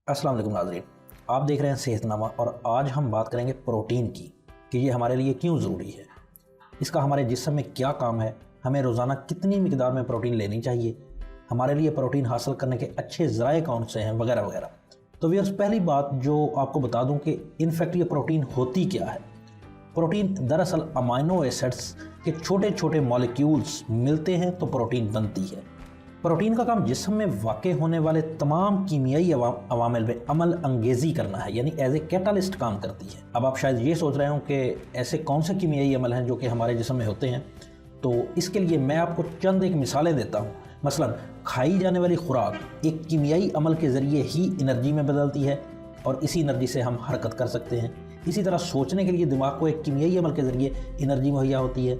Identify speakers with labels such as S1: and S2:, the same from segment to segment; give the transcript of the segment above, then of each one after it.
S1: अस्सलाम वालेकुम नाज़रीन, आप देख रहे हैं सेहतनामा और आज हम बात करेंगे प्रोटीन की कि ये हमारे लिए क्यों ज़रूरी है, इसका हमारे जिस्म में क्या काम है, हमें रोज़ाना कितनी मिकदार में प्रोटीन लेनी चाहिए, हमारे लिए प्रोटीन हासिल करने के अच्छे ज़राए कौन से हैं वगैरह वगैरह। तो व्यूअर्स, पहली बात जो आपको बता दूं कि इनफैक्ट ये प्रोटीन होती क्या है। प्रोटीन दरअसल अमाइनो एसिड्स के छोटे छोटे मॉलिक्यूल्स मिलते हैं तो प्रोटीन बनती है। प्रोटीन का काम जिस्म में वाक़ होने वाले तमाम कीमियाई अवामिल में अमल अंगेज़ी करना है, यानी एज ए कैटालिस्ट काम करती है। अब आप शायद ये सोच रहे हो कि ऐसे कौन से कीमियाई अमल हैं जो कि हमारे जिस्म में होते हैं, तो इसके लिए मैं आपको चंद एक मिसालें देता हूँ। मसलन खाई जाने वाली खुराक एक कीमियाई अमल के ज़रिए ही एनर्जी में बदलती है और इसी एनर्जी से हम हरकत कर सकते हैं। इसी तरह सोचने के लिए दिमाग को एक कीमियाई अमल के ज़रिए एनर्जी मुहैया होती है।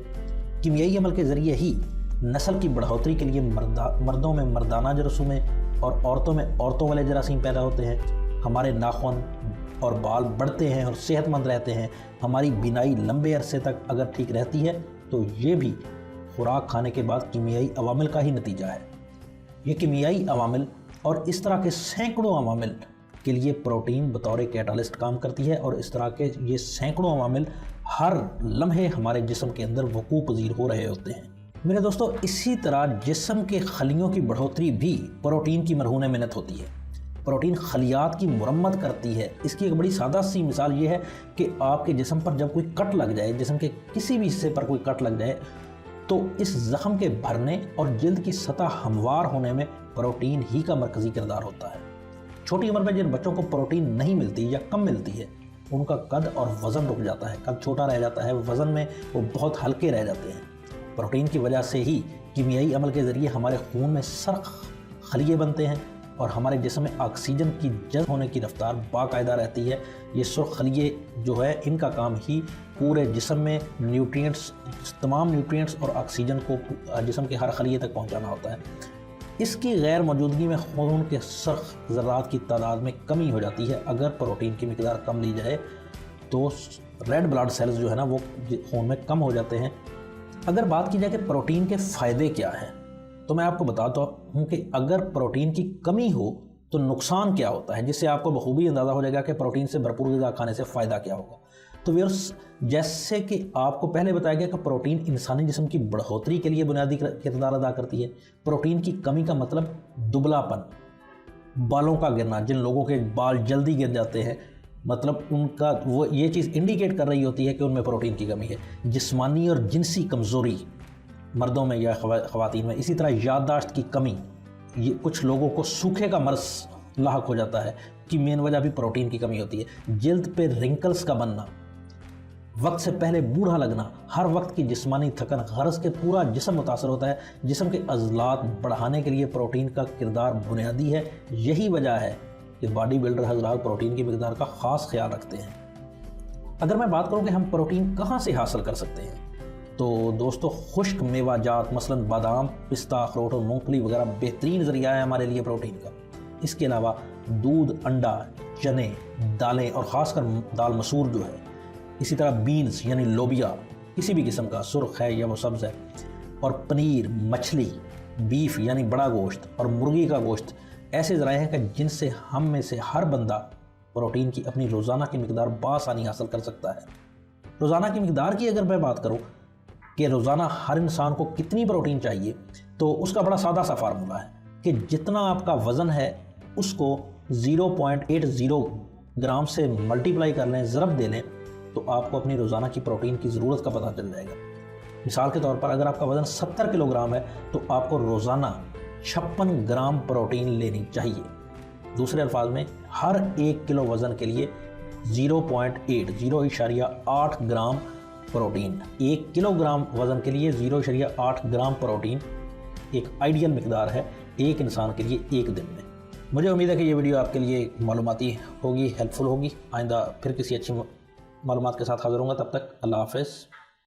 S1: कीमियाई अमल के ज़रिए ही नस्ल की बढ़ोतरी के लिए मर्दों में मर्दाना जरासीमें और औरतों में औरतों वाले जरासीम पैदा होते हैं। हमारे नाखून और बाल बढ़ते हैं और सेहतमंद रहते हैं। हमारी बीनाई लंबे अरसे तक अगर ठीक रहती है तो ये भी खुराक खाने के बाद कीमियाई अवामिल का ही नतीजा है। ये कीमियाई अवामिल और इस तरह के सैकड़ों अवामिल के लिए प्रोटीन बतौर कैटालिस्ट काम करती है और इस तरह के ये सैकड़ों अवामिल हर लम्हे हमारे जिस्म के अंदर वकूअ पज़ीर हो रहे होते हैं। मेरे दोस्तों, इसी तरह जिस्म के खलियों की बढ़ोतरी भी प्रोटीन की मरहून मिन्नत होती है। प्रोटीन खलियात की मुरम्मत करती है। इसकी एक बड़ी सादा सी मिसाल ये है कि आपके जिस्म पर जब कोई कट लग जाए, जिस्म के किसी भी हिस्से पर कोई कट लग जाए, तो इस ज़ख्म के भरने और जल्द की सतह हमवार होने में प्रोटीन ही का मरकज़ी किरदार होता है। छोटी उम्र में जिन बच्चों को प्रोटीन नहीं मिलती या कम मिलती है, उनका कद और वज़न रुक जाता है, कद छोटा रह जाता है, वज़न में वो बहुत हल्के रह जाते हैं। प्रोटीन की वजह से ही कीमियाई अमल के ज़रिए हमारे खून में सर्ख खलिए बनते हैं और हमारे जिस्म में ऑक्सीजन की जज़्ब होने की रफ्तार बाकायदा रहती है। ये सुर्ख खलिए जो है, इनका काम ही पूरे जिस्म में न्यूट्रिएंट्स, तमाम न्यूट्रिएंट्स और ऑक्सीजन को जिस्म के हर खलिए तक पहुंचाना होता है। इसकी गैर मौजूदगी में खून के सर्ख ज़र्रात की तादाद में कमी हो जाती है। अगर प्रोटीन की मिकदार कम ली जाए तो रेड ब्लड सेल्स जो है ना, वो खून में कम हो जाते हैं। अगर बात की जाए कि प्रोटीन के फ़ायदे क्या हैं, तो मैं आपको बताता हूँ कि अगर प्रोटीन की कमी हो तो नुकसान क्या होता है, जिससे आपको बखूबी अंदाज़ा हो जाएगा कि प्रोटीन से भरपूर ग़िज़ा खाने से फ़ायदा क्या होगा। तो व्यूअर्स, जैसे कि आपको पहले बताया गया कि प्रोटीन इंसानी जिस्म की बढ़ोतरी के लिए बुनियादी किरदार अदा करती है। प्रोटीन की कमी का मतलब दुबलापन, बालों का गिरना। जिन लोगों के बाल जल्दी गिर जाते हैं, मतलब उनका वो ये चीज़ इंडिकेट कर रही होती है कि उनमें प्रोटीन की कमी है। जिस्मानी और जिनसी कमज़ोरी मर्दों में या ख़वातीन में। इसी तरह याददाश्त की कमी, ये कुछ लोगों को सूखे का मर्ज़ लाहक हो जाता है कि मेन वजह भी प्रोटीन की कमी होती है। जल्द पे रिंकल्स का बनना, वक्त से पहले बूढ़ा लगना, हर वक्त की जिस्मानी थकन, गरज के पूरा जिस्म मुतासर होता है। जिस्म के अज़लात बढ़ाने के लिए प्रोटीन का किरदार बुनियादी है। यही वजह है कि बॉडी बिल्डर हज़रात प्रोटीन की मिकदार का ख़ास ख्याल रखते हैं। अगर मैं बात करूं कि हम प्रोटीन कहां से हासिल कर सकते हैं, तो दोस्तों, खुश्क मेवाजात मसलन बादाम, पिस्ता, अखरोट और मूंगफली वगैरह बेहतरीन ज़रिया है हमारे लिए प्रोटीन का। इसके अलावा दूध, अंडा, चने, दालें और ख़ासकर दाल मसूर जो है, इसी तरह बीन्स यानी लोबिया किसी भी किस्म का, सुर्ख है या वो सब्ज़ है, और पनीर, मछली, बीफ यानी बड़ा गोश्त और मुर्गी का गोश्त ऐसे ज़राए हैं कि जिनसे हम में से हर बंदा प्रोटीन की अपनी रोज़ाना की मिकदार बासानी हासिल कर सकता है। रोज़ाना की मिकदार की अगर मैं बात करूं कि रोज़ाना हर इंसान को कितनी प्रोटीन चाहिए, तो उसका बड़ा सादा सा फार्मूला है कि जितना आपका वज़न है उसको 0.80 ग्राम से मल्टीप्लाई कर लें, ज़रब दे लें, तो आपको अपनी रोज़ाना की प्रोटीन की ज़रूरत का पता चल जाएगा। मिसाल के तौर पर अगर आपका वज़न 70 किलोग्राम है तो आपको रोज़ाना 56 ग्राम प्रोटीन लेनी चाहिए। दूसरे अल्फाज में, हर 1 किलो वज़न के लिए 0.8 ग्राम प्रोटीन, 1 किलोग्राम वज़न के लिए 0.8 ग्राम प्रोटीन एक आइडियल मिकदार है एक इंसान के लिए एक दिन में। मुझे उम्मीद है कि ये वीडियो आपके लिए मालूमाती होगी, हेल्पफुल होगी। आइंदा फिर किसी अच्छी मालूमात के साथ हाज़िर होऊंगा। तब तक अल्लाह हाफ़िज़।